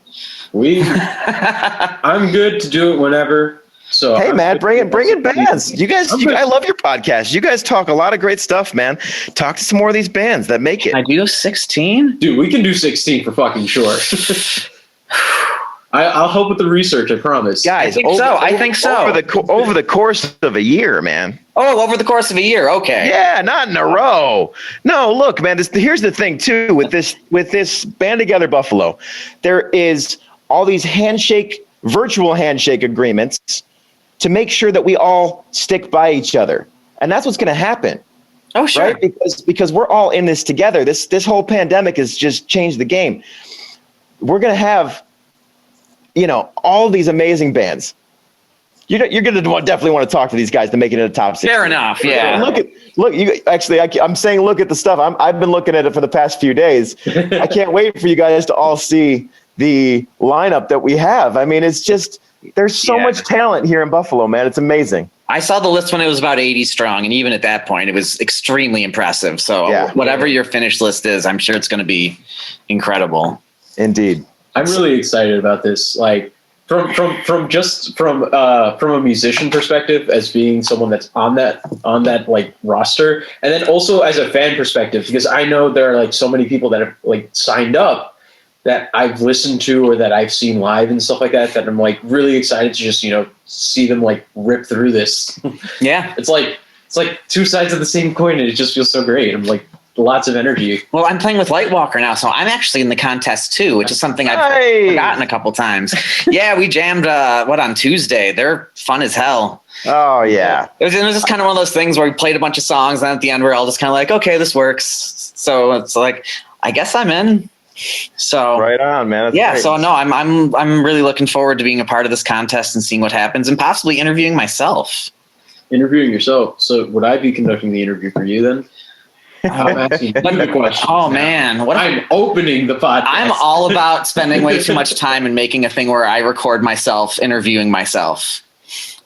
I'm good to do it whenever. So hey, man, bring in bands. You guys, I love your podcast. You guys talk a lot of great stuff, man. Talk to some more of these bands that make it. I do 16? Dude, we can do 16 for fucking sure. I'll help with the research, I promise. Guys, I think so. Over the course of a year, man. Oh, over the course of a year. Okay. Yeah, not in a row. No, look, man, here's the thing, too, with this Band Together Buffalo. There is all these virtual handshake agreements to make sure that we all stick by each other. And that's what's going to happen. Oh, sure. Right? Because we're all in this together. This whole pandemic has just changed the game. We're going to have, all these amazing bands. You're going to definitely want to talk to these guys to make it in the top 6. Fair enough, yeah. I'm saying look at the stuff. I've been looking at it for the past few days. I can't wait for you guys to all see the lineup that we have. I mean, it's just... There's so much talent here in Buffalo, man. It's amazing. I saw the list when it was about 80 strong, and even at that point, it was extremely impressive. So whatever your finished list is, I'm sure it's going to be incredible. Indeed. I'm really excited about this. Like from a musician perspective, as being someone that's on that like roster, and then also as a fan perspective, because I know there are like so many people that have like signed up that I've listened to or that I've seen live and stuff like that I'm like really excited to just, see them like rip through this. Yeah. It's like two sides of the same coin, and it just feels so great. I'm like lots of energy. Well, I'm playing with Lightwalker now, so I'm actually in the contest too, which is something I've forgotten a couple times. Yeah, we jammed on Tuesday. They're fun as hell. Oh yeah. It was just kind of one of those things where we played a bunch of songs, and at the end we're all just kind of like, okay, this works. So it's like, I guess I'm in. So right on, man. That's great. So no, I'm really looking forward to being a part of this contest and seeing what happens, and possibly interviewing myself. Interviewing yourself. So would I be conducting the interview for you then? I'm asking you the question. Oh man, I'm opening the podcast. I'm all about spending way too much time and making a thing where I record myself interviewing myself.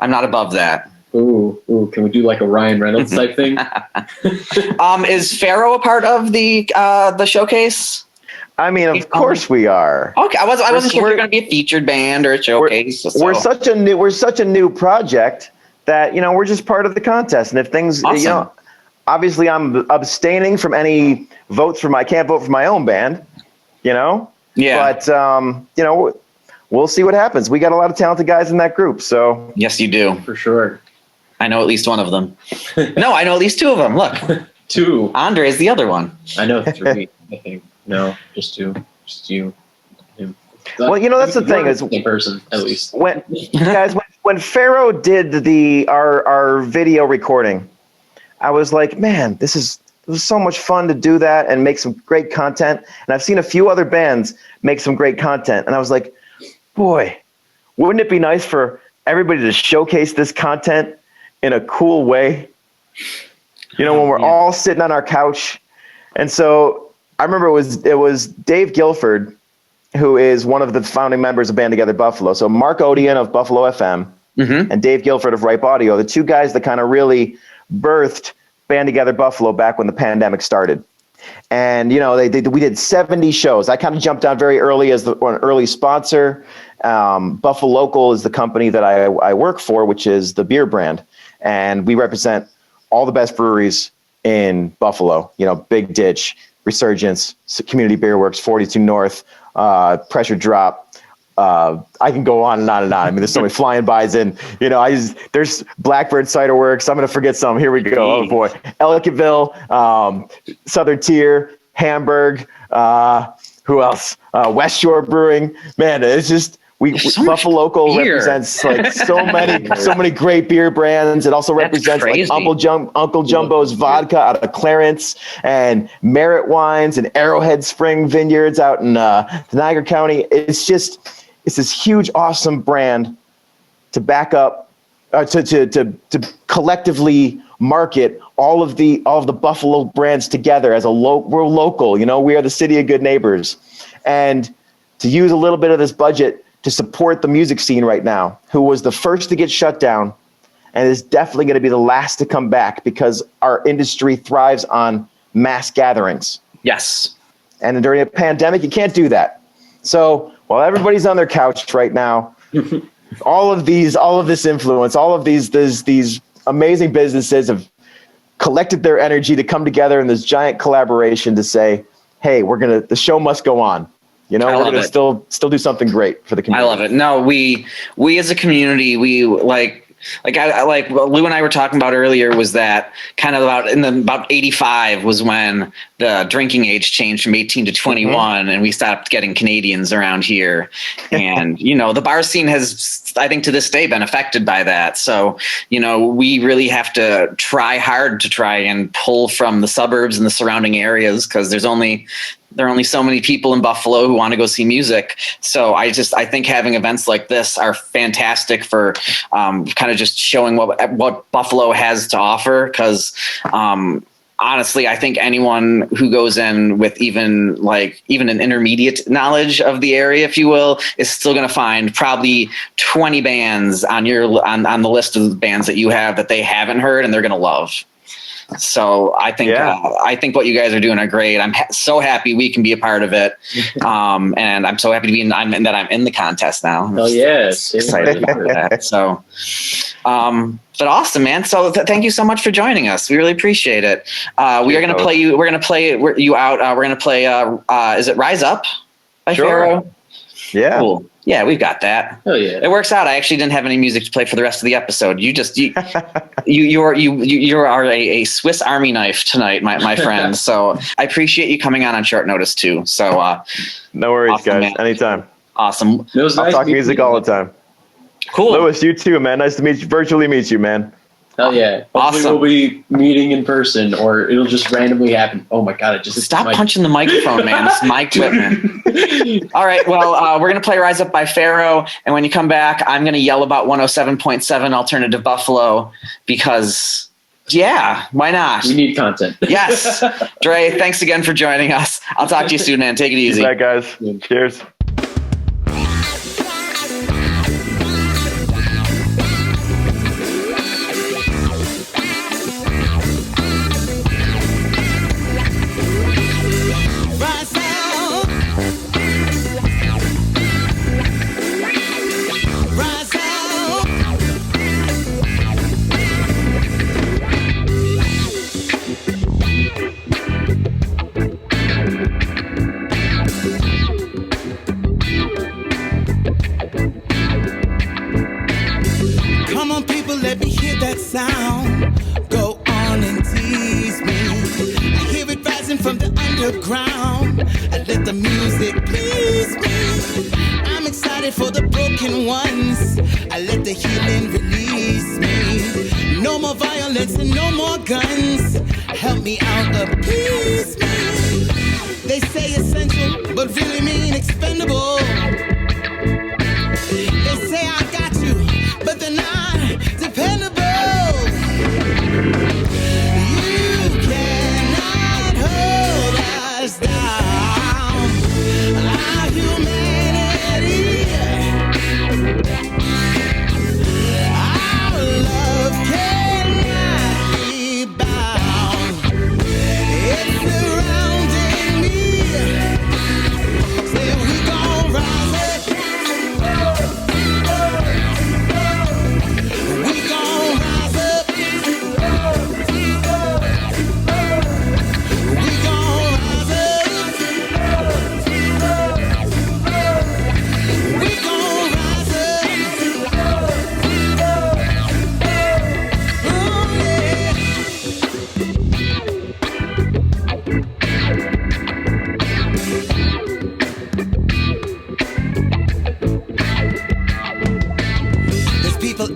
I'm not above that. Ooh, can we do like a Ryan Reynolds type thing? Is Farrow a part of the showcase? I mean, of course we are. Okay, I wasn't sure if you're going to be a featured band or a showcase. We're such a new project that we're just part of the contest. And if things, Awesome. Obviously I'm abstaining from any votes I can't vote for my own band, Yeah. But we'll see what happens. We got a lot of talented guys in that group, so Yes, you do. For sure. I know at least one of them. No, I know at least two of them. Look, 2. Andre is the other one. I know 3. I think no, just 2. Just you. Him. Well, that's the thing is in person at least. when Farrow did our video recording, I was like, man, it was so much fun to do that and make some great content. And I've seen a few other bands make some great content, and I was like, boy, wouldn't it be nice for everybody to showcase this content in a cool way? When we're all sitting on our couch. And so I remember it was Dave Guilford, who is one of the founding members of Band Together Buffalo. So Mark Odeon of Buffalo FM and Dave Guilford of Ripe Audio, the two guys that kind of really birthed Band Together Buffalo back when the pandemic started. And, we did 70 shows. I kind of jumped on very early as an early sponsor. Buffalo Local is the company that I work for, which is the beer brand. And we represent all the best breweries in Buffalo, Big Ditch, Resurgence, Community Beer Works, 42 North, Pressure Drop. I can go on and on and on. I mean, there's so many flying bys in, there's Blackbird Cider Works. I'm going to forget some. Here we go. Oh boy. Ellicottville, Southern Tier, Hamburg. Who else? West Shore Brewing. Man, it's just, Buffalo Local represents like so many great beer brands. It also represents like Uncle Jumbo's vodka out of Clarence, and Merritt Wines and Arrowhead Spring Vineyards out in Niagara County. It's this huge, awesome brand to back up, to collectively market all of the Buffalo brands together as we're local. We are the city of good neighbors, and to use a little bit of this budget to support the music scene right now, who was the first to get shut down and is definitely going to be the last to come back, because our industry thrives on mass gatherings. Yes. And during a pandemic, you can't do that. So while everybody's on their couch right now, all of this influence, all of these amazing businesses have collected their energy to come together in this giant collaboration to say, hey, the show must go on. We're going to still do something great for the community. I love it. No, we as a community, we like what Lou and I were talking about earlier was that kind of about 85 was when the drinking age changed from 18 to 21 and we stopped getting Canadians around here. And, the bar scene has, I think to this day, been affected by that. So, we really have to try hard to try and pull from the suburbs and the surrounding areas, because there are only so many people in Buffalo who want to go see music. So I think having events like this are fantastic for kind of just showing what Buffalo has to offer. Because honestly, I think anyone who goes in with even an intermediate knowledge of the area, if you will, is still going to find probably 20 bands on the list of bands that you have that they haven't heard and they're going to love. So I think what you guys are doing are great. I'm so happy we can be a part of it, and I'm so happy to be that I'm in the contest now. Oh yes, excited for that. So, but awesome, man. So thank you so much for joining us. We really appreciate it. We are going to play you. We're going to play you out. We're going to play. Is it Rise Up by Farrow? Yeah. Cool. Yeah, we've got that. Oh yeah, it works out. I actually didn't have any music to play for the rest of the episode. You are a Swiss Army knife tonight, my friend. So I appreciate you coming on short notice too. So no worries, awesome, guys. man. Anytime. Awesome. I'll talk music all the time. Cool. Lewis, you too, man. Nice to virtually meet you, man. Hell yeah. Hopefully Awesome. We'll be meeting in person, or it'll just randomly happen. Oh my God. Stop punching the microphone, man. It's my equipment. All right. Well, we're going to play Rise Up by Farrow. And when you come back, I'm going to yell about 107.7 Alternative Buffalo, because Yeah, why not? We need content. Yes. Dre, thanks again for joining us. I'll talk to you soon, man. Take it easy. Bye, guys. Cheers. Sound, go on and tease me. I hear it rising from the underground. I let the music please me. I'm excited for the broken ones. I let the healing release me. No more violence and no more guns. Help me out, appease me. They say essential, but really mean expendable. They say I got you, but they're not dependable. You cannot hold us down. Our humanity, our love cannot be bound. It's surrounding me. Say we gon' rise up. We gon' rise up.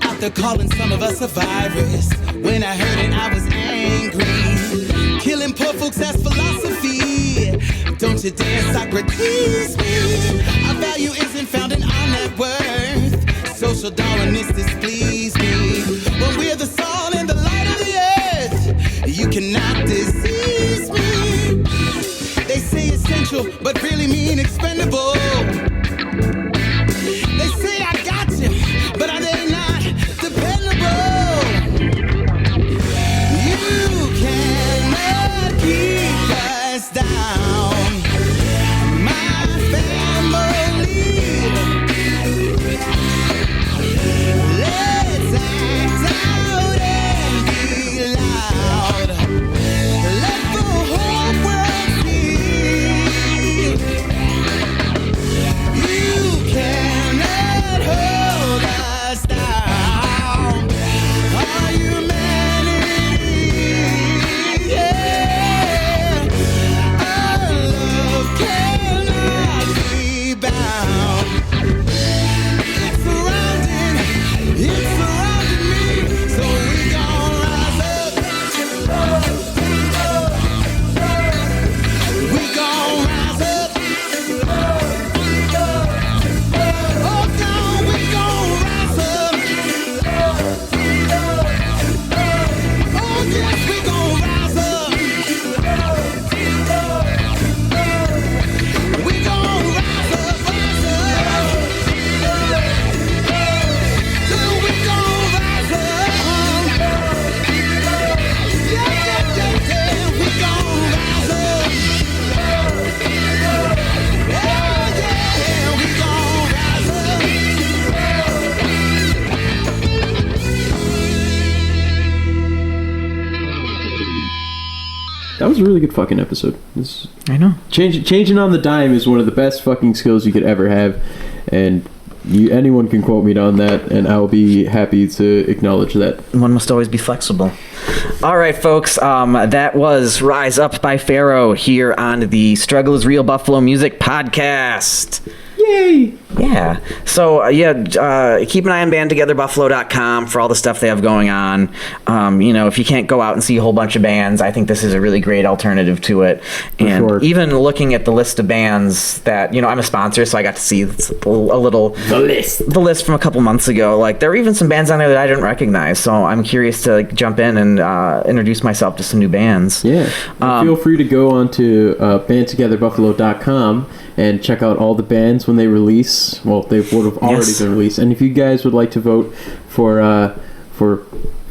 Out there calling some of us a virus. When I heard it, I was angry. Killing poor folks, that's philosophy. Don't you dare Socrates me. Our value isn't found in our net worth. Social Darwinists displease me. When we're the salt and the light of the earth, you cannot disease me. They say essential, but really mean expendable. They say I got you, but are they not? Keep us down, my family. Let's act out and be loud. Let the whole world see. You cannot hold us down. Our humanity, yeah. That was a really good fucking episode. I know. Changing on the dime is one of the best fucking skills you could ever have, and anyone can quote me on that, and I'll be happy to acknowledge that. One must always be flexible. All right, folks. That was Rise Up by Farrow here on the Struggle is Real Buffalo Music Podcast. Yay! Yeah. So, keep an eye on bandtogetherbuffalo.com for all the stuff they have going on. If you can't go out and see a whole bunch of bands, I think this is a really great alternative to it. And sure. even looking at the list of bands that, I'm a sponsor, so I got to see a little... The list from a couple months ago. Like, there were even some bands on there that I didn't recognize, so I'm curious to jump in and introduce myself to some new bands. Yeah. Feel free to go on to bandtogetherbuffalo.com and check out all the bands when they release. Well, they would have already been released. And if you guys would like to vote for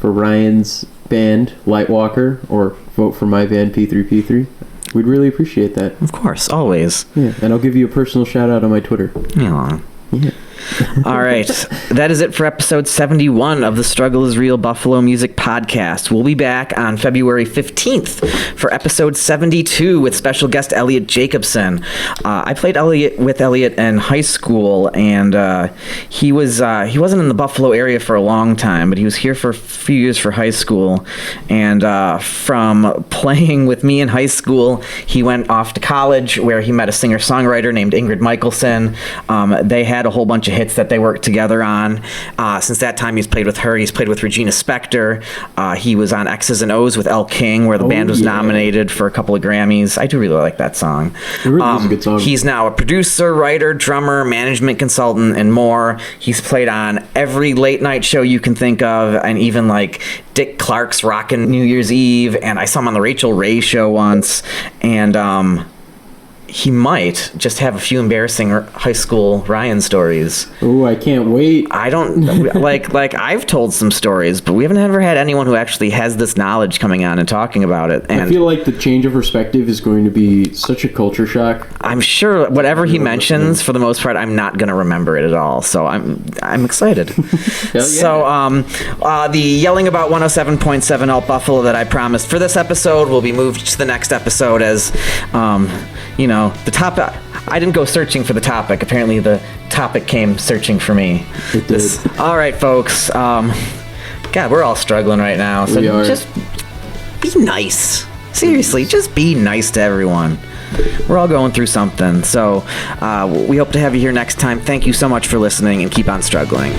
Ryan's band, Lightwalker, or vote for my band, P3P3, we'd really appreciate that. Of course, always. Yeah, and I'll give you a personal shout out on my Twitter. Yeah. All right. That is it for episode 71 of the Struggle is Real Buffalo Music Podcast. We'll be back on February 15th for episode 72 with special guest Elliot Jacobson. I played with Elliot in high school, and he wasn't in the Buffalo area for a long time, but he was here for a few years for high school. And from playing with me in high school, he went off to college where he met a singer-songwriter named Ingrid Michelson. They had a whole bunch of hits that they worked together on. Since that time, he's played with her. He's played with Regina Spektor. He was on X's and O's with Elle King, where the band was nominated for a couple of Grammys. I do really like that song. It really is a good song. He's now a producer, writer, drummer, management consultant, and more. He's played on every late night show you can think of, and even like Dick Clark's Rockin' New Year's Eve, and I saw him on the Rachel Ray Show once, and he might just have a few embarrassing high school Ryan stories. Oh, I can't wait. I don't like I've told some stories, but we haven't ever had anyone who actually has this knowledge coming on and talking about it. And I feel like the change of perspective is going to be such a culture shock. I'm sure whatever he mentions, for the most part, I'm not going to remember it at all. So I'm excited. Yeah. So the yelling about 107.7 Alt Buffalo that I promised for this episode will be moved to the next episode as the topic. I didn't go searching for the topic. Apparently the topic came searching for me. It did. All right, folks. God, we're all struggling right now. So just be nice. Seriously, just be nice to everyone. We're all going through something. So we hope to have you here next time. Thank you so much for listening, and keep on struggling.